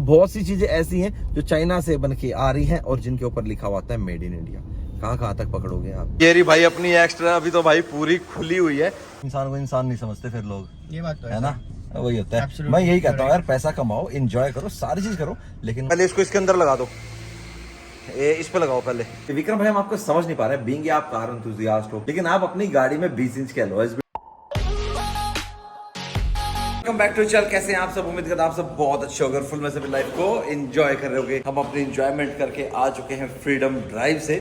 बहुत सी चीजें ऐसी हैं जो चाइना से बन के आ रही हैं और जिनके ऊपर लिखा हुआ है मेड इन इंडिया। कहाँ तक पकड़ोगे आप? ये रही भाई अपनी एक्स्ट्रा, अभी तो भाई पूरी खुली हुई है। इंसान को इंसान नहीं समझते फिर लोग, ये बात तो है ना, वही होता है। मैं यही कहता हूँ यार, पैसा कमाओ, एंजॉय करो, सारी चीज करो, लेकिन पहले इसको इसके अंदर लगा दो, इस पे लगाओ पहले। विक्रम भाई हम आपको समझ नहीं पा रहे, बीइंग आप कार एंथुसियास्ट हो, लेकिन आप अपनी गाड़ी में 20 इंच के alloys. Welcome back to channel. कैसे हैं आप सब? उम्मीद करता हूं आप सब बहुत अच्छे होंगे, फुल में से लाइफ को एंजॉय कर रहे होगे। हम अपनी एंजॉयमेंट करके आ चुके हैं फ्रीडम ड्राइव से।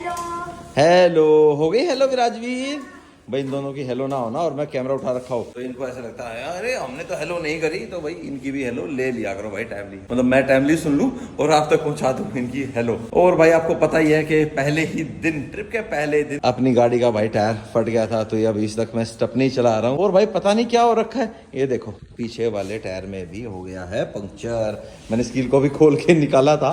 हेलो हो गई, हेलो विराजवीर भाई। इन दोनों की हेलो ना हो ना और मैं कैमरा उठा रखा हो तो इनको ऐसा लगता है अरे हमने तो हेलो नहीं करी, तो भाई इनकी भी हेलो ले लिया करो भाई, टाइमली। मतलब मैं टाइमली सुन लूं और आप तक पहुंचा दूं इनकी हेलो। और भाई आपको पता ही है कि पहले ही दिन, ट्रिप के पहले दिन अपनी गाड़ी का भाई टायर फट गया था, तो ये अभी तक मैं स्टेपनी चला रहा हूँ। और भाई पता नहीं क्या हो रखा है, ये देखो पीछे वाले टायर में भी हो गया है पंक्चर। मैंने स्कील को भी खोल के निकाला था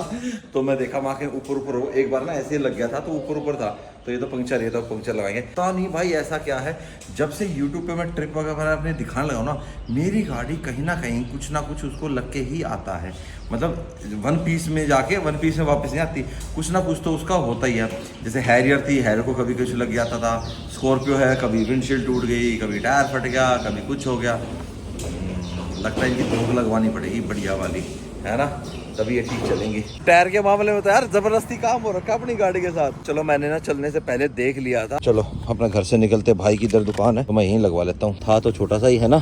तो मैं देखा वहां के ऊपर एक बार ना ऐसे लग गया था, तो ऊपर था, तो ये तो पंक्चर, ये तो पंक्चर लगाएंगे। पता नहीं भाई ऐसा क्या है, जब से YouTube पे मैं ट्रिप वगैरह अपने दिखाने लगा ना, मेरी गाड़ी कहीं ना कहीं कुछ ना कुछ उसको लग के ही आता है। मतलब वन पीस में जाके वन पीस में वापस नहीं आती, कुछ ना कुछ तो उसका होता ही है। जैसे हैरियर थी, हैरियर को कभी कुछ लग जाता था। स्कॉर्पियो है, कभी विंडशील्ड टूट गई, कभी टायर फट गया, कभी कुछ हो गया। लगता है इनकी धूप लगवानी पड़ेगी बढ़िया वाली, है ना, तभी ये ठीक चलेंगी। टायर के मामले में तो यार जबरदस्ती काम हो रखा अपनी गाड़ी के साथ। चलो मैंने ना चलने से पहले देख लिया था। चलो अपने घर से निकलते, भाई की इधर दुकान है तो मैं यहीं लगवा लेता हूँ। था तो छोटा सा ही है ना।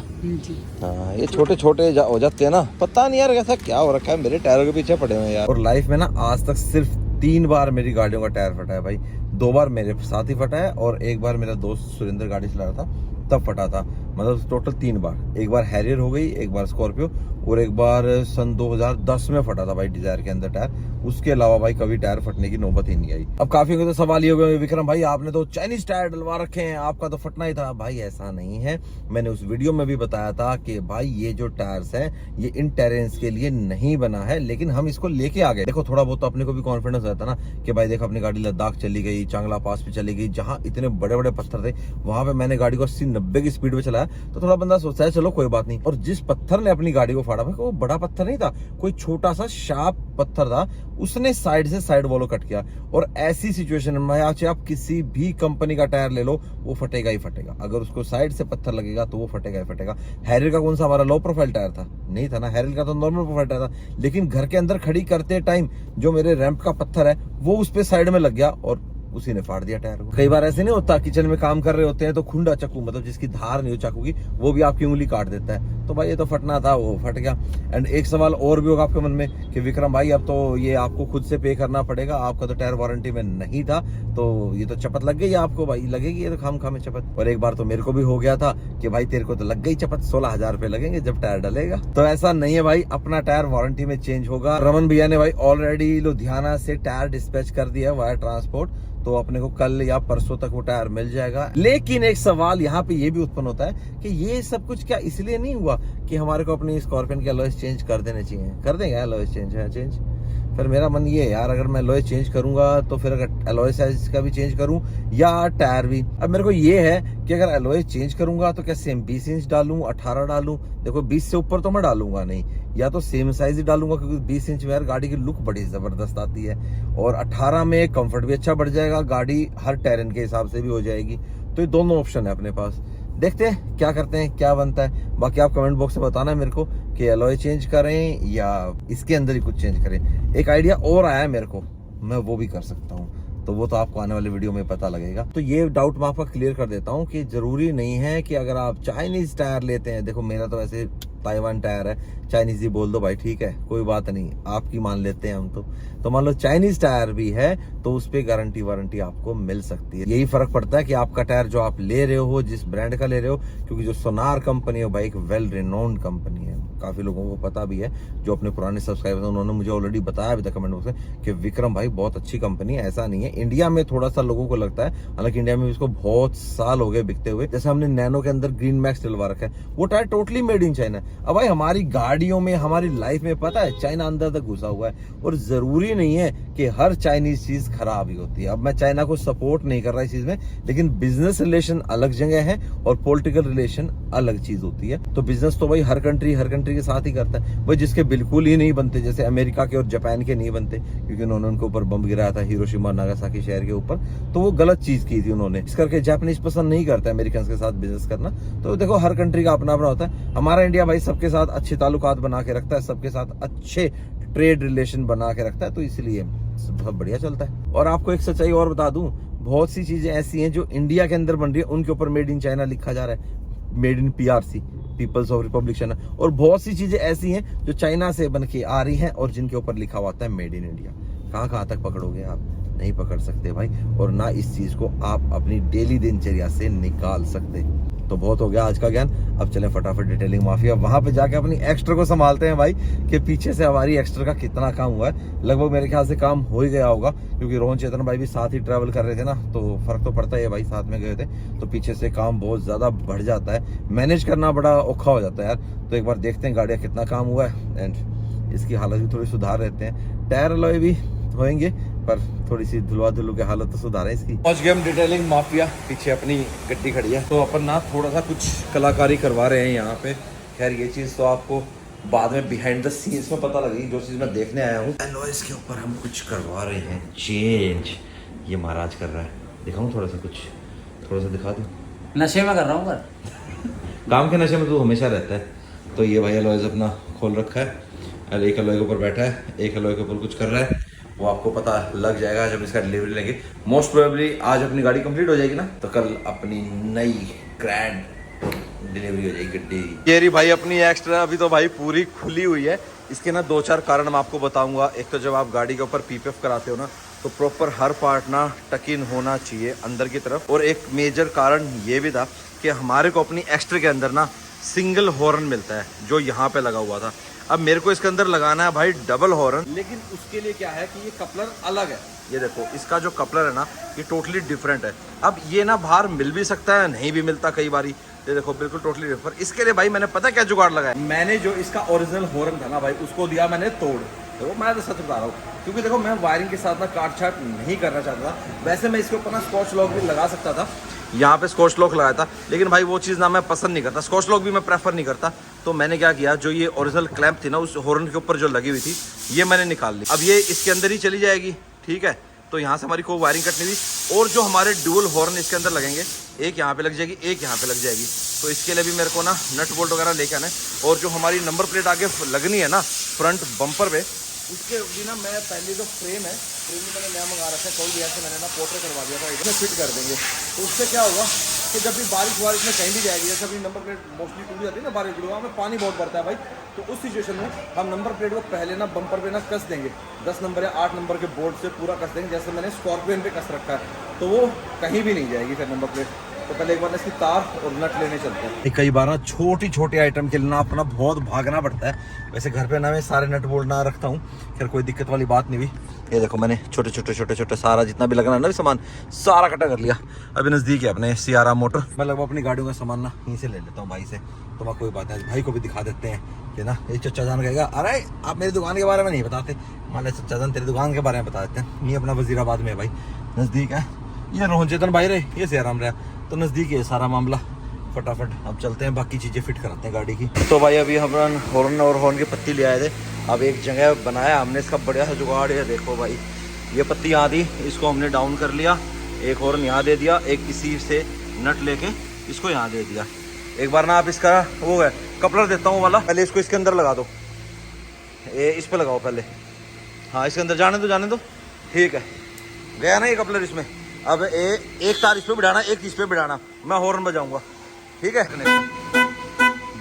हाँ ये छोटे छोटे हो जाते हैं ना। पता नहीं यार ऐसा क्या हो रखा है, मेरे टायरों के पीछे पड़े हुए यार। और लाइफ में ना आज तक सिर्फ 3 बार मेरी गाड़ियों का टायर फटा है भाई। 2 बार मेरे साथ ही फटा है और एक बार मेरा दोस्त सुरेंद्र गाड़ी चला रहा था तब फटा था। मतलब टोटल 3 बार। एक बार हैरियर हो गई, एक बार स्कॉर्पियो और एक बार सन 2010 में फटा था भाई डिजायर के अंदर टायर। उसके अलावा भाई कभी टायर फटने की नौबत ही नहीं आई। अब काफी तो सवाल ये हो गए, विक्रम भाई आपने तो चाइनीज टायर डलवा रखे हैं, आपका तो फटना ही था। भाई ऐसा नहीं है, मैंने उस वीडियो में भी बताया था कि भाई ये जो टायर्स हैं ये इन टेरेंस के लिए नहीं बना है, लेकिन हम इसको लेके आ गए। देखो थोड़ा बहुत तो अपने को भी कॉन्फिडेंस रहता ना कि भाई देखो अपनी गाड़ी लद्दाख चली गई, चांगला पास पे चली गई, जहां इतने बड़े बड़े पत्थर थे वहां पे मैंने गाड़ी को 80-90 की स्पीड पे चलाया, तो थोड़ा बंदा सोचता है चलो कोई बात नहीं। और जिस पत्थर ने अपनी गाड़ी को फाड़ा भाई, वो बड़ा पत्थर नहीं था, कोई छोटा सा शार्प पत्थर था, उसने साइड से साइड वॉलो कट किया। और ऐसी सिचुएशन में आप किसी भी कंपनी का टायर ले लो वो फटेगा ही फटेगा। अगर उसको साइड से पत्थर लगेगा तो वो फटेगा ही फटेगा। हैरियर का कौन सा हमारा लो प्रोफाइल टायर था? नहीं था ना, हैरियर का तो नॉर्मल प्रोफाइल टायर था। लेकिन घर के अंदर खड़ी करते टाइम जो मेरे रैंप का पत्थर है वो उस पे साइड में लग गया और उसी ने फाड़ दिया टायर को। कई बार ऐसे नहीं होता, किचन में काम कर रहे होते हैं तो खुंडा चाकू, मतलब जिसकी धार नहीं हो चाकू की, वो भी आपकी उंगली काट देता है। तो भाई ये तो फटना था, वो फट गया। एंड एक सवाल और भी होगा आपके मन में कि विक्रम भाई अब तो ये आपको खुद से पे करना पड़ेगा, आपका तो टायर वारंटी में नहीं था, तो ये तो चपत लग गई आपको। भाई लगेगी ये तो खाम खामे चपत। और एक बार तो मेरे को भी हो गया था कि भाई तेरे को तो लग गई चपत, 16,000 रुपए लगेंगे जब टायर डलेगा। तो ऐसा नहीं है भाई, अपना टायर वारंटी में चेंज होगा। रमन भैया ने भाई ऑलरेडी लुधियाना से टायर डिस्पैच कर दिया है वाया ट्रांसपोर्ट, तो अपने को कल या परसों तक वो टायर मिल जाएगा। लेकिन एक सवाल यहाँ पे ये भी उत्पन्न होता है कि ये सब कुछ क्या इसलिए नहीं हुआ कि हमारे को अपनी स्कॉर्पियन के अलॉयज चेंज कर देने चाहिए? कर देंगे अलॉयज चेंज, है चेंज। फिर मेरा मन ये है यार, अगर मैं अलॉय चेंज करूंगा तो फिर अगर अलॉय साइज का भी चेंज करूं या टायर भी। अब मेरे को ये है कि अगर अलॉय चेंज करूंगा तो क्या सेम 20 इंच डालूं, 18 डालूं? देखो 20 से ऊपर तो मैं डालूंगा नहीं, या तो सेम साइज ही डालूंगा, क्योंकि 20 इंच में यार गाड़ी की लुक बड़ी जबरदस्त आती है और 18 में कंफर्ट भी अच्छा बढ़ जाएगा, गाड़ी हर टेरेन के हिसाब से भी हो जाएगी। तो ये दोनों ऑप्शन है अपने पास, देखते हैं क्या करते हैं, क्या बनता है। बाकी आप कमेंट बॉक्स में बताना मेरे को कि अलॉय चेंज करें या इसके अंदर ही कुछ चेंज करें। एक आइडिया और आया है मेरे को, मैं वो भी कर सकता हूँ, तो वो तो आपको आने वाले वीडियो में पता लगेगा। तो ये डाउट मैं आपका क्लियर कर देता हूँ कि जरूरी नहीं है कि अगर आप चाइनीज टायर लेते हैं, देखो मेरा तो वैसे ताइवान टायर है, चाइनीज ही बोल दो भाई, ठीक है कोई बात नहीं, आपकी मान लेते हैं हम तो मान लो चाइनीज टायर भी है तो उस पे गारंटी वारंटी आपको मिल सकती है। यही फर्क पड़ता है कि आपका टायर जो आप ले रहे हो जिस ब्रांड का ले रहे हो, क्योंकि जो सोनार कंपनी है भाई एक वेल रिनोन्ड कंपनी है, काफी लोगों को पता भी है। जो अपने पुराने सब्सक्राइबर्स उन्होंने मुझे ऑलरेडी बताया अभी तक कमेंट बॉक्स में कि विक्रम भाई बहुत अच्छी कंपनी है। ऐसा नहीं है, इंडिया में थोड़ा सा लोगों को लगता है, हालांकि इंडिया में इसको बहुत साल हो गए बिकते हुए। जैसे हमने नैनो के अंदर ग्रीन मैक्स डलवा रखा है, वो tyre totally made in China है। अब भाई हमारी गाड़ियों में, हमारी लाइफ में पता है चाइना अंदर तक घुसा हुआ है, और जरूरी नहीं है कि हर चाइनीज चीज खराब ही होती है। अब मैं चाइना को सपोर्ट नहीं कर रहा इस चीज में, लेकिन बिजनेस रिलेशन अलग जगह है और पॉलिटिकल रिलेशन अलग चीज होती है। तो बिजनेस तो भाई हर कंट्री कंट्री के साथ ही करता है। वो जिसके बिल्कुल ही नहीं बनते, जैसे अमेरिका के और जापान के नहीं बनते, क्योंकि उन्होंने उनके ऊपर बम गिराया था हिरोशिमा और नागासाकी शहर के ऊपर, तो वो गलत चीज की थी उन्होंने। इस करके जापानीज पसंद नहीं करते अमेरिकन के साथ बिजनेस करना। तो देखो हर कंट्री का अपना अपना होता है। हमारा इंडिया भाई सबके साथ अच्छे ताल्लुकात बना के रखता है, सबके साथ अच्छे ट्रेड रिलेशन बना के रखता है, तो इसलिए बहुत बढ़िया चलता है। और आपको एक सच्चाई और बता दूं, बहुत सी चीजें ऐसी हैं जो इंडिया के अंदर बन रही है, उनके ऊपर मेड इन चाइना लिखा जा रहा है, made in PRC, people's of republic China. और बहुत सी चीजें ऐसी हैं जो चाइना से बन के आ रही हैं और जिनके ऊपर लिखा हुआ है मेड इन इंडिया। कहाँ तक पकड़ोगे आप? नहीं पकड़ सकते भाई, और ना इस चीज को आप अपनी डेली दिनचर्या से निकाल सकते। तो बहुत हो गया आज का ज्ञान, अब चलें फटाफट डिटेलिंग माफिया वहां पे जाके अपनी एक्स्ट्रा को संभालते हैं भाई, कि पीछे से हमारी एक्स्ट्रा का कितना काम हुआ है। लगभग मेरे ख्याल से काम हो ही गया होगा, क्योंकि रोहन चेतन भाई भी साथ ही ट्रैवल कर रहे थे ना, तो फर्क तो पड़ता है भाई, साथ में गए थे तो पीछे से काम बहुत ज्यादा बढ़ जाता है, मैनेज करना बड़ा औखा हो जाता है यार। तो एक बार देखते हैं गाड़ियाँ कितना काम हुआ है, एंड इसकी हालत भी थोड़ी सुधार रहते हैं। टायर अलॉय भी होंगे, पर थोड़ी सी धुलवा धुलू की हालत तो सुधार है इसकी। पहुंच गए हम डिटेलिंग माफिया, पीछे अपनी गड्डी खड़ी है, तो अपन ना थोड़ा सा कुछ कलाकारी करवा रहे हैं यहाँ पे। खैर ये चीज़ तो आपको बाद में बिहाइंड द सीन्स में पता लगेगी, जो चीज़ मैं देखने आया हूँ। एलॉयज के ऊपर हम कुछ करवा रहे हैं चेंज, ये महाराज कर रहा है। दिखाऊँ थोड़ा सा दिखा दूँ? नशे में कर रहा हूँ पर काम के नशे में तो हमेशा रहता है। तो ये भाई एलॉयज अपना खोल रखा है, एक एलॉय के ऊपर बैठा है, एक एलॉय के ऊपर कुछ कर रहा है, वो आपको पता लग जाएगा जब इसका डिलीवरी लेंगे। मोस्ट प्रोबेबली आज अपनी गाड़ी कंप्लीट हो जाएगी ना, तो कल अपनी नई ग्रैंड डिलीवरी हो जाएगी गड्डी। ये रही भाई अपनी एक्स्ट्रा, अभी तो भाई पूरी खुली हुई है। इसके ना 2-4 कारण मैं आपको बताऊंगा। एक तो जब आप गाड़ी के ऊपर PPF कराते हो ना, तो प्रॉपर हर पार्ट ना टक इन होना चाहिए अंदर की तरफ। और एक मेजर कारण ये भी था कि हमारे को अपनी एक्स्ट्रा के अंदर ना सिंगल हॉर्न मिलता है, जो यहाँ पे लगा हुआ था। अब मेरे को इसके अंदर लगाना है भाई डबल हॉर्न, लेकिन उसके लिए क्या है कि ये कपलर अलग है। ये देखो इसका जो कपलर है ना, ये टोटली डिफरेंट है। अब ये ना बाहर मिल भी सकता है, नहीं भी मिलता कई बारी। ये देखो बिल्कुल टोटली डिफरेंट। इसके लिए भाई मैंने पता क्या जुगाड़ लगाया, मैंने जो इसका ओरिजिनल हॉर्न था ना भाई, उसको दिया मैंने तोड़। तो मैं तो सच बता रहा हूँ, क्योंकि देखो मैं वायरिंग के साथ ना काट छाट नहीं करना चाहता था। वैसे मैं इसके ऊपर ना स्कॉच लॉक भी लगा सकता था, यहाँ पे स्कॉच लॉक लगाया था, लेकिन भाई वो चीज़ ना मैं पसंद नहीं करता, स्कॉच लॉक भी मैं प्रेफर नहीं करता। तो मैंने क्या किया, जो ये ओरिजिनल क्लैंप थी ना उस हॉर्न के ऊपर जो लगी हुई थी, ये मैंने निकाल ली। अब ये इसके अंदर ही चली जाएगी, ठीक है। तो यहाँ से हमारी कोई वायरिंग कट नहीं हुई। और जो हमारे ड्यूल हॉर्न इसके अंदर लगेंगे, एक यहाँ पे लग जाएगी, एक यहाँ पे लग जाएगी। तो इसके लिए भी मेरे को ना नट बोल्ट वगैरह लेके आना है। और जो हमारी नंबर प्लेट आगे लगनी है ना फ्रंट बम्पर पे, उसके भी ना मैं पहले जो फ्रेम है, फ्रेम भी मैंने नया मंगा रखा है, कल बिहार से मैंने ना पोर्टर करवा दिया था, इसमें फिट कर देंगे। तो उससे क्या होगा कि जब भी बारिश वारिश में कहीं भी जाएगी, जैसे अपनी नंबर प्लेट मोस्टली टूट जाती है ना बारिश वहाँ में, पानी बहुत भरता है भाई, तो उस सिचुएशन में हम नंबर प्लेट को पहले ना बम्पर पे ना कस देंगे, 10 नंबर या 8 नंबर के बोर्ड से पूरा कस देंगे, जैसे मैंने स्कॉर्पियन पे कस रखा है। तो वो कहीं भी नहीं जाएगी फिर नंबर प्लेट। तो पहले एक बार इसकी तार और नट लेने चलते हैं। कई बार ना छोटी छोटी आइटम के लिए ना अपना बहुत भागना पड़ता है। वैसे घर पे ना मैं सारे नट बोल्ट ना रखता हूँ, फिर कोई दिक्कत वाली बात नहीं हुई। ये देखो मैंने छोटे सारा जितना भी लगना है ना सामान सारा इकट्ठा कर लिया। अभी नज़दीक है अपने सियारा मोटर, मैं लगभग अपनी गाड़ियों का सामान ना यहीं से ले लेता हूँ भाई से। तो मैं कोई बात नहीं, भाई को भी दिखा देते हैं कि ना ये चचा जान कहेगा अरे आप मेरी दुकान के बारे में नहीं बताते, मान लिया चचा जान तेरी दुकान के बारे में बता देते हैं। ये अपना वजीराबाद में है भाई, नज़दीक है। ये रोहन चेतन भाई रहे, ये सियाराम रहा, तो नज़दीक है सारा मामला। फटाफट अब चलते हैं, बाकी चीज़ें फिट कराते हैं गाड़ी की। तो भाई अभी हम हॉर्न और हॉर्न की पत्ती ले आए थे। अब एक जगह बनाया हमने इसका बढ़िया सा जुगाड़ है। देखो भाई ये पत्ती यहाँ थी, इसको हमने डाउन कर लिया, एक हॉर्न यहाँ दे दिया, एक इसी से नट लेके इसको यहाँ दे दिया। एक बार ना आप इसका वो है कपलर देता हूँ वाला, पहले इसको इसके अंदर लगा दो, ये इस पर लगाओ पहले, हाँ इसके अंदर जाने दो, ठीक है गया ना ये कपलर इसमें। अब एक तार इस पे बिठाना, एक इस पे बिठाना, मैं हॉर्न बजाऊंगा, ठीक है।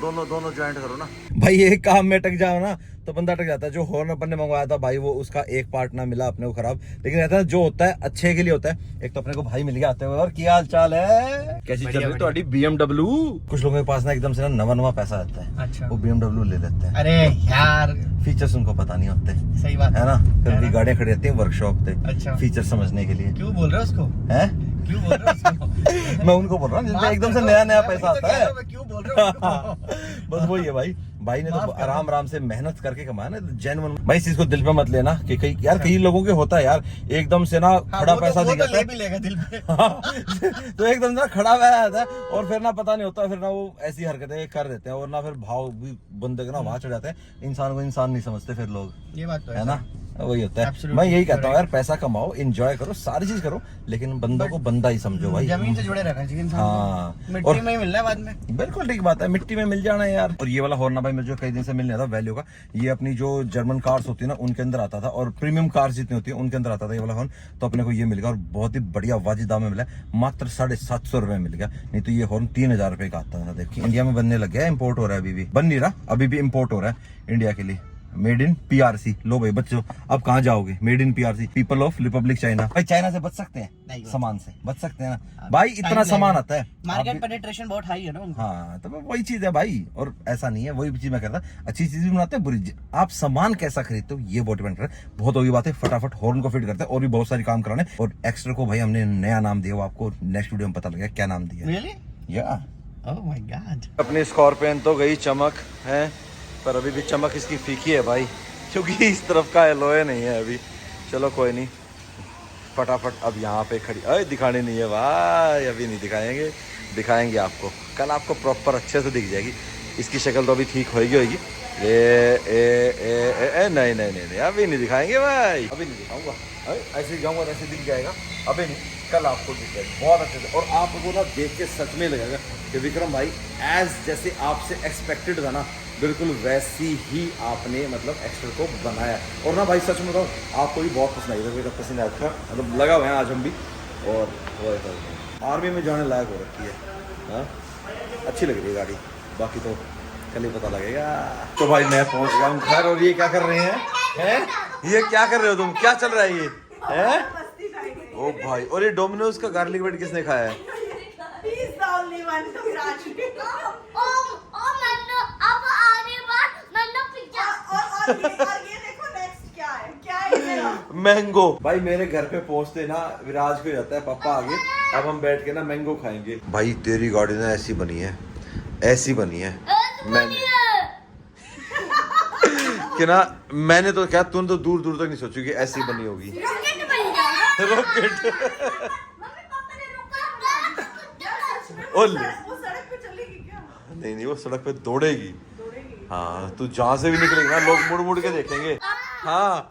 दोनों ज्वाइंट करो ना भाई, एक काम में अटक जाओ ना तो बंदा अटक जाता है। जो हॉर्न अपन ने मंगवाया था भाई, वो उसका एक पार्ट ना मिला अपने को खराब, लेकिन रहता है जो होता है अच्छे के लिए होता है। एक तो अपने को भाई मिल गया आते हुए, और क्या हाल चाल है, कैसी चल रही तुम्हारी BMW? कुछ लोगों के पास ना एकदम से ना नवा पैसा आता है, अच्छा वो BMW ले लेते हैं। अरे यार फीचर्स उनको पता नहीं होते, सही बात है ना। फिर उनकी गाड़ियां खड़ी रहती है वर्कशॉप पे, अच्छा फीचर समझने के लिए। क्यों बोल रहे हो उसको, है क्यों बोल रहे हो उसको? मैं उनको बोल रहा हूँ जिसमें एकदम से नया पैसा आता है, क्यों बोल रहे हो? बस वही है भाई, भाई ने तो आराम आराम से मेहनत करके कमाया ना, जेन्युइन। भाई इस चीज को दिल पे मत लेना कि कई यार कई लोगों के होता है यार, एकदम से ना खड़ा पैसा दिख जाता है, भी लेगा दिल पे। तो एकदम ना खड़ा पैसा आता है और फिर ना पता नहीं होता, फिर ना वो ऐसी हरकतें कर देते हैं और ना फिर भाव भी बंदे के ना वहां चढ़ जाते हैं, इंसान को इंसान नहीं समझते फिर लोग, ये बात तो है ना, वही होता है। Absolutely मैं यही कहता हूँ यार, पैसा कमाओ, एंजॉय करो, सारी चीज करो, लेकिन बंदा को बंदा ही समझो भाई। जमीन से जुड़े रहना चाहिए इंसान हाँ, को। मिट्टी में ही मिलना है बाद में। बिल्कुल ठीक बात है, मिट्टी में मिल जाना है यार। और ये वाला हॉर्न ना भाई मुझे कई दिन से मिलने था वैल्यू का, ये अपनी जो जर्मन कार्स होती है ना उनके अंदर आता था, और प्रीमियम कार्स जितनी होती है उनके अंदर आता था ये वाला हॉर्न, तो अपने को ये मिल गया और बहुत ही बढ़िया वाजिब दाम में मिला, मात्र 750 रुपए मिल गया। नहीं तो ये हॉर्न 3000 रुपए का आता था। देखिए इंडिया में बनने लग गया, इम्पोर्ट हो रहा है, अभी भी बन नहीं रहा, अभी भी इम्पोर्ट हो रहा है इंडिया के लिए। Made in PRC. लो भाई बच्चों, अब कहाँ जाओगे? Made in PRC, people of republic China. भाई चाइना से बच सकते हैं, सामान से बच सकते हैं ना भाई, इतना सामान आता है, मार्केट पेनिट्रेशन बहुत हाई है ना उनका। हाँ तो वही चीज है भाई, और ऐसा नहीं है, वही चीज मैं कहता, अच्छी चीज भी बनाते हैं, बुरी आप सामान कैसा खरीदते हो ये बहुत डिपेंड करता है। बहुत होगी बातें, फटाफट हॉर्न को फिट करते हैं और भी बहुत सारी काम कराने। और एक्स्ट्रा को भाई हमने नया नाम दिया, वो आपको नेक्स्ट वीडियो में पता लगेगा क्या नाम दिया। रियली? या ओह माय गॉड। अपनी स्कॉर्पियन तो गई चमक है, पर अभी भी चमक इसकी फीकी है भाई, क्योंकि इस तरफ का एलोए नहीं है अभी। चलो कोई नहीं, फटाफट अब यहाँ पे खड़ी, अरे दिखानी नहीं है भाई, अभी नहीं दिखाएंगे, दिखाएंगे आपको कल, आपको प्रॉपर अच्छे से दिख जाएगी। इसकी शक्ल तो अभी ठीक होगी। नहीं नहीं नहीं नहीं, अभी नहीं दिखाएंगे भाई, अभी नहीं दिखाऊंगा, ऐसे जाऊंगा ऐसे दिख जाएगा, अभी नहीं, कल आपको दिख जाएगा बहुत अच्छे से। और आपको ना देख के सच में लगेगा कि विक्रम भाई एज जैसे आपसे एक्सपेक्टेड था ना, बिल्कुल वैसी ही आपने मतलब एक्स्ट्रा को बनाया। और ना भाई सच में बताऊँ, आपको भी बहुत पसंद आई, मेरा पसंद अच्छा मतलब लगा हुआ है आज हम भी, और वो आर्मी में जाने लायक हो रखी है। हाँ अच्छी लग रही है गाड़ी, बाकी तो कल ही पता लगेगा। तो भाई मैं पहुंच गया हूँ घर, और ये क्या कर रहे हैं? ये क्या कर रहे हो तुम? क्या चल रहा है ये? हैं? ओ भाई, और ये डोमिनोज का गार्लिक ब्रेड किसने खाया है? मैंगो। भाई मेरे घर पे पहुंचते ना विराज को जाता है पापा आगे, अब हम बैठ के ना मैंगो खाएंगे। भाई तेरी गाड़ी ना ऐसी बनी है, ऐसी बनी है, मैंने कि ना मैंने तो क्या, तूने तो दूर दूर तक नहीं सोची कि ऐसी बनी होगी। रॉकेट। नहीं नहीं, वो सड़क पे दौड़ेगी। हाँ तू जहाँ से भी निकलेगा ना, लोग मुड़ मुड़ के देखेंगे। हाँ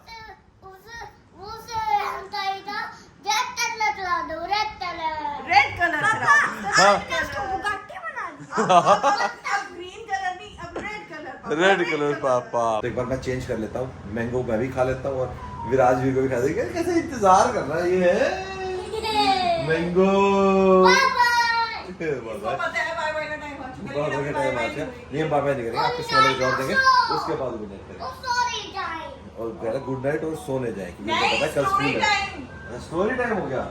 रेड कलर पापा। एक बार मैं चेंज कर लेता हूँ, मैंगो मैं भी खा लेता हूँ और विराज भी को भी खा देगा। कैसे इंतजार कर रहा है ये मैंगो। बाय बाय का टाइम आ गया, नहीं बाय बाय नहीं करेंगे, आपको सोने जॉब देंगे, उसके बाद गुड नाइट करेंगे और कह रहा गुड नाइट और सोने जाए, क्योंकि मुझे पता है कल स्कूल है। स्टोरी टाइम हो गया।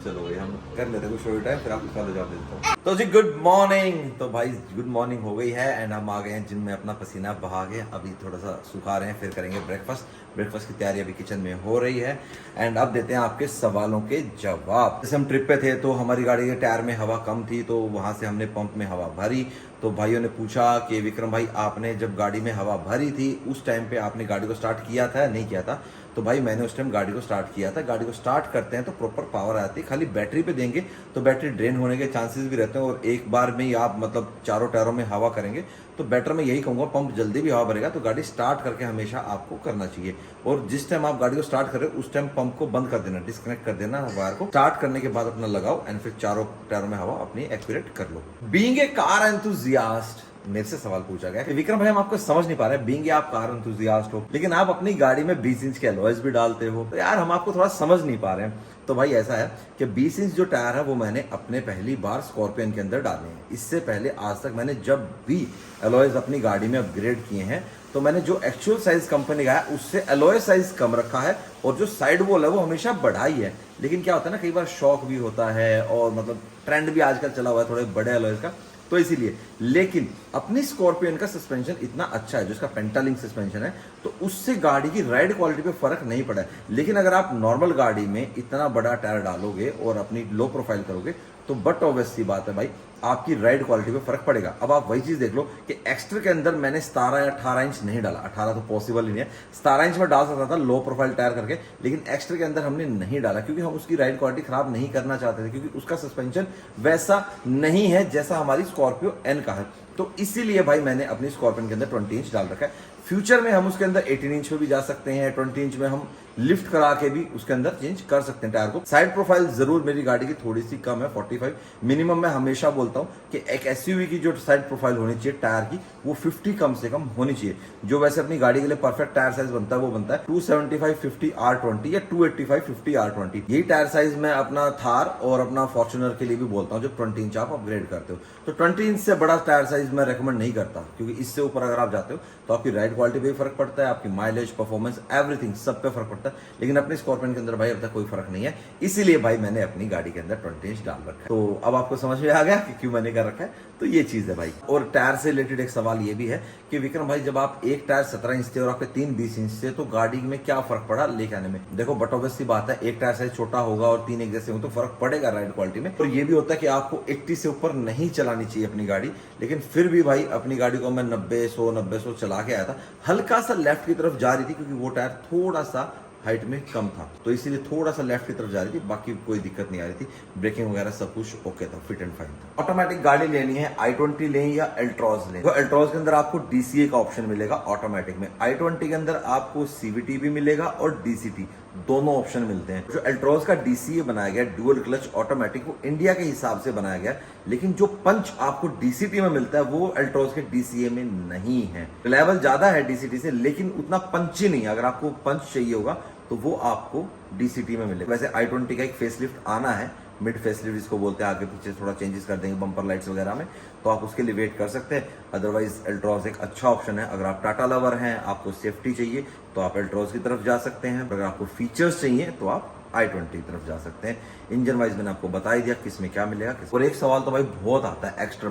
चलो भाई हम कर लेते हैं कुछ स्टोरी टाइम, फिर आपको कल जॉब दे देता हूँ। तो जी गुड मॉर्निंग। तो भाई गुड मॉर्निंग हो गई है एंड हम आ गए हैं जिम में, अपना पसीना बहा गया, अभी थोड़ा सा सुखा रहे हैं, फिर करेंगे ब्रेकफास्ट। ब्रेकफास्ट की तैयारी अभी किचन में हो रही है एंड अब देते हैं आपके सवालों के जवाब। जैसे हम ट्रिप पे थे तो हमारी गाड़ी के टायर में हवा कम थी, तो वहाँ से हमने पंप में हवा भरी। तो भाइयों ने पूछा कि विक्रम भाई आपने जब गाड़ी में हवा भरी थी उस टाइम पे आपने गाड़ी को स्टार्ट किया था नहीं किया था? तो भाई मैंने उस टाइम गाड़ी को स्टार्ट किया था। गाड़ी को स्टार्ट करते हैं तो प्रॉपर पावर आती है, खाली बैटरी पे देंगे तो बैटरी ड्रेन होने के चांसेस भी रहते हैं, और एक बार में ही आप मतलब चारों टायरों में हवा करेंगे तो बेटर मैं यही कहूँगा पंप जल्दी भी हवा भरेगा। तो गाड़ी स्टार्ट करके हमेशा आपको करना चाहिए, और जिस टाइम आप गाड़ी को स्टार्ट कर रहे हो उस टाइम पंप को बंद कर देना, डिस्कनेक्ट कर देना वायर को। स्टार्ट करने के बाद अपना लगाओ एंड फिर चारों टायरों में हवा अपनी एक्यूरेट कर लो। बीइंग ए कार एंथुसियास्ट, मेरे से सवाल पूछा गया कि विक्रम भाई हम आपको समझ नहीं पा रहे, बीइंग आप कार एंथुसियास्ट हो लेकिन आप अपनी गाड़ी में 20 इंच के अलॉयज भी डालते हो, तो यार हम आपको थोड़ा समझ नहीं पा रहे हैं। तो भाई ऐसा है कि 20 इंच जो टायर है वो मैंने अपने पहली बार स्कॉर्पियन के अंदर डाले हैं। इससे पहले आज तक मैंने जब भी अलॉयज अपनी गाड़ी में अपग्रेड किए हैं तो मैंने जो एक्चुअल साइज कंपनी का है उससे अलॉय साइज कम रखा है, और जो साइड वॉल है वो हमेशा बढ़ाई है। लेकिन क्या होता है ना, कई बार शॉक भी होता है और मतलब ट्रेंड भी आजकल चला हुआ है थोड़े बड़े अलॉयज का, तो इसीलिए। लेकिन अपनी स्कॉर्पियन का सस्पेंशन इतना अच्छा है, जो इसका पेंटालिंक सस्पेंशन है, तो उससे गाड़ी की राइड क्वालिटी पे फर्क नहीं पड़ा है। लेकिन अगर आप नॉर्मल गाड़ी में इतना बड़ा टायर डालोगे और अपनी लो प्रोफाइल करोगे तो बट ऑब्वियस सी बात है भाई, आपकी राइड क्वालिटी पे फर्क पड़ेगा। अब आप वही चीज देख लो कि एक्स्ट्रा के अंदर मैंने 17 या 18 इंच नहीं डाला, 18 तो पॉसिबल ही नहीं है, 17 इंच में डाल सकता था लो प्रोफाइल टायर करके, लेकिन एक्स्ट्रा के अंदर हमने नहीं डाला क्योंकि हम उसकी राइड क्वालिटी खराब नहीं करना चाहते थे, क्योंकि उसका सस्पेंशन वैसा नहीं है जैसा हमारी स्कॉर्पियो एन का है। तो इसीलिए भाई मैंने अपनी स्कॉर्पियन के अंदर 20 इंच डाल रखा है। फ्यूचर में हम उसके अंदर 18 इंच में भी जा सकते हैं, 20 इंच में हम लिफ्ट करा के भी उसके अंदर चेंज कर सकते हैं टायर को। साइड प्रोफाइल जरूर मेरी गाड़ी की थोड़ी सी कम है, 45 मिनिमम। मैं हमेशा बोलता हूं कि एक एसयूवी की जो साइड प्रोफाइल होनी चाहिए टायर की, वो 50 कम से कम होनी चाहिए। जो वैसे अपनी गाड़ी के लिए परफेक्ट टायर साइज बनता है वो बनता है 275 50 R20 या 285 50 R20। यही टायर साइज मैं अपना थार और अपना फॉर्च्यूनर के लिए भी बोलता हूँ, जब 20 इंच आप अपग्रेड करते हो। तो 20 इंच से बड़ा टायर साइज मैं रेकमेंड नहीं करता, क्योंकि इससे ऊपर अगर आप जाते हो तो आपकी राइड क्वालिटी पे भी फर्क पड़ता है, आपकी माइलेज, परफॉर्मेंस, एवरीथिंग सब पे फर्क पड़ता है। लेकिन अपनी स्कॉर्पियन के अंदर भाई अब तक कोई फर्क नहीं है, इसीलिए भाई मैंने अपनी गाड़ी के अंदर 20 इंच डाल रखा है। तो अब आपको समझ में आ गया कि क्यों मैंने कर रखा है, तो ये चीज है भाई। और टायर से रिलेटेड एक सवाल ये भी है कि विक्रम भाई, जब आप एक टायर 17 इंच थे और आपके 3 20 इंच थे, तो गाड़ी में क्या फर्क पड़ा लेके आने में? देखो बट ऑब्वियस सी बात है, एक टायर साइज छोटा होगा और 3 एक जैसे हो तो फर्क पड़ेगा राइड क्वालिटी में। और ये भी होता है कि आपको 80 से ऊपर नहीं चलानी चाहिए अपनी गाड़ी, लेकिन फिर भी भाई अपनी गाड़ी को मैं 90 100 चला के आया था। हल्का सा लेफ्ट की तरफ जा रही थी क्योंकि वो टायर थोड़ा सा हाइट में कम था, तो इसीलिए थोड़ा सा लेफ्ट की तरफ जा रही थी, बाकी कोई दिक्कत नहीं आ रही थी। ब्रेकिंग वगैरह सब कुछ ओके था, फिट एंड फाइन था। ऑटोमेटिक गाड़ी लेनी है, i20 लें या एल्ट्रॉज लें। तो एल्ट्रॉज के अंदर आपको DCA का ऑप्शन मिलेगा ऑटोमेटिक में, i20 के अंदर आपको CVT भी मिलेगा और DCT दोनों ऑप्शन मिलते हैं। जो एल्ट्रॉज का DCA बनाया गया डुअल क्लच ऑटोमेटिक, वो इंडिया के हिसाब से बनाया गया, लेकिन जो पंच आपको DCT में मिलता है वो एल्ट्रॉज के DCA में नहीं है। रिलायबल ज्यादा है DCT से, लेकिन उतना पंच ही नहीं। अगर आपको पंच चाहिए होगा तो वो आपको DCT में मिलेगा। वैसे i20 का एक फेसलिफ्ट आना है, मिड फेसलिफ्ट इसको बोलते हैं, आगे पीछे थोड़ा चेंजेस कर देंगे बम्पर लाइट्स वगैरह में, तो आप उसके लिए वेट कर सकते हैं। अदरवाइज एल्ट्रॉज एक अच्छा ऑप्शन है। अगर आप टाटा लवर हैं, आपको सेफ्टी चाहिए तो आप एल्ट्रॉज की तरफ जा सकते हैं, अगर आपको फीचर्स चाहिए तो आप i20 की तरफ जा सकते हैं। इंजन वाइज मैंने आपको बता ही दिया किस में क्या मिलेगा। और एक सवाल तो भाई बहुत आता है, एक्स्ट्रा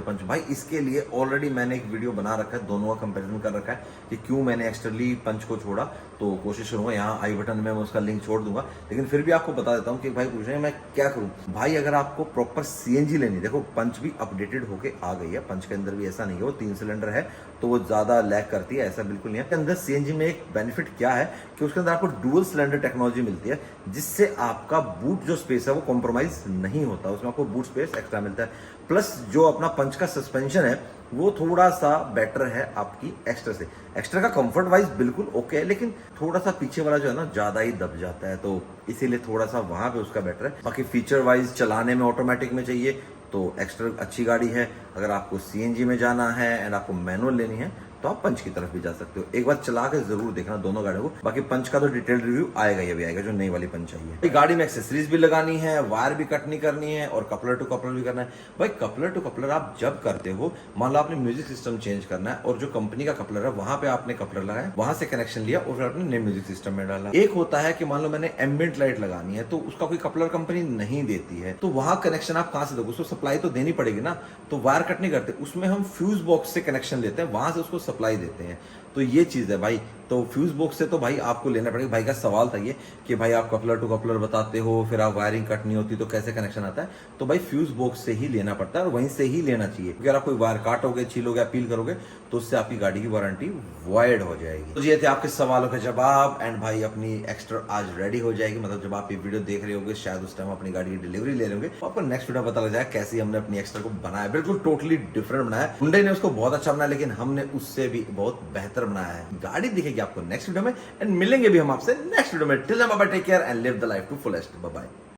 पंच भाई, इसके लिए ऑलरेडी मैंने एक वीडियो बना रखा है, दोनों का कंपैरिजन कर रखा है कि क्यों मैंने एक्स्ट्रली पंच को छोड़ा। तो कोशिश करूंगा, यहाँ आई बटन में मैं उसका लिंक छोड़ दूंगा, लेकिन फिर भी आपको बता देता हूँ कि भाई पूछ रहे हैं मैं क्या करूँ। भाई अगर आपको प्रॉपर CNG लेनी, देखो पंच भी अपडेटेड होके आ गई है, पंच के अंदर भी ऐसा नहीं है वो 3 सिलेंडर है तो वो ज्यादा लैग करती है, ऐसा बिल्कुल नहीं है। अंदर CNG में एक बेनिफिट क्या है कि उसके अंदर आपको डुअल सिलेंडर टेक्नोलॉजी मिलती है, जिससे आपका बूट जो स्पेस है वो कॉम्प्रोमाइज नहीं होता, उसमें आपको बूट स्पेस एक्स्ट्रा मिलता है। प्लस जो अपना पंच का सस्पेंशन है वो थोड़ा सा बेटर है आपकी एक्स्ट्रा से। एक्स्ट्रा का कंफर्ट वाइज बिल्कुल ओके है, लेकिन थोड़ा सा पीछे वाला जो है ना ज्यादा ही दब जाता है, तो इसीलिए थोड़ा सा वहां पे उसका बेटर है। बाकी फीचर वाइज चलाने में ऑटोमेटिक में चाहिए तो एक्स्ट्रा अच्छी गाड़ी है। अगर आपको CNG में जाना है एंड आपको मैनुअल लेनी है तो आप पंच की तरफ भी जा सकते हो। एक बार चला के जरूर देखना दोनों गाड़ियों को। बाकी पंच का तो डिटेल रिव्यू आएगा, ये भी आएगा जो नई वाली पंच चाहिए। गाड़ी में एक्सेसरीज भी लगानी है, वायर भी कट नहीं करनी है और कपलर टू कपलर भी करना है। भाई कपलर टू कपलर आप जब करते हो, मान लो आपने म्यूजिक सिस्टम चेंज करना है और जो कंपनी का कपलर है वहां पे आपने कपलर लगाया, वहां से कनेक्शन लिया और फिर आपने नए म्यूजिक सिस्टम में डाला। एक होता है कि मान लो मैंने एम्बिएंट लाइट लगानी है तो उसका कोई कपलर कंपनी नहीं देती है, तो वहां कनेक्शन आप कहां से दोगे? उसको सप्लाई तो देनी पड़ेगी ना, तो वायर कट नहीं करते, उसमें हम फ्यूज बॉक्स से कनेक्शन लेते हैं, वहां से उसको सप्लाई देते हैं। तो ये चीज है भाई। तो फ्यूज बॉक्स से तो भाई आपको लेना पड़ेगा। भाई का सवाल था ये कि भाई आप कपलर टू कपलर बताते हो, फिर आप वायरिंग कट नहीं होती तो कैसे कनेक्शन आता है? तो भाई फ्यूज बॉक्स से ही लेना पड़ता है और वहीं से ही लेना चाहिए। अगर आप कोई वायर काटोगे, छीलोगे, अपील करोगे तो उससे आपकी गाड़ी की वारंटी वॉइड हो जाएगी। तो ये थे आपके सवालों के जवाब। एंड भाई अपनी एक्स्ट्रा आज रेडी हो जाएगी, मतलब जब आप ये वीडियो देख रहे होगे शायद उस टाइम अपनी गाड़ी की डिलीवरी ले रहे होंगे, तो आपको नेक्स्ट वीडियो पता लग जाए कैसे हमने अपनी एक्स्ट्रा को बनाया। बिल्कुल टोटली डिफरेंट बनाया। हुंडई ने उसको बहुत अच्छा बनाया, लेकिन हमने उससे भी बहुत बेहतर बनाया है। गाड़ी दिखेगी आपको नेक्स्ट वीडियो में एंड मिलेंगे भी हम आपसे नेक्स्ट वीडियो में। Till then bye bye, take care and live the life to fullest. Bye bye.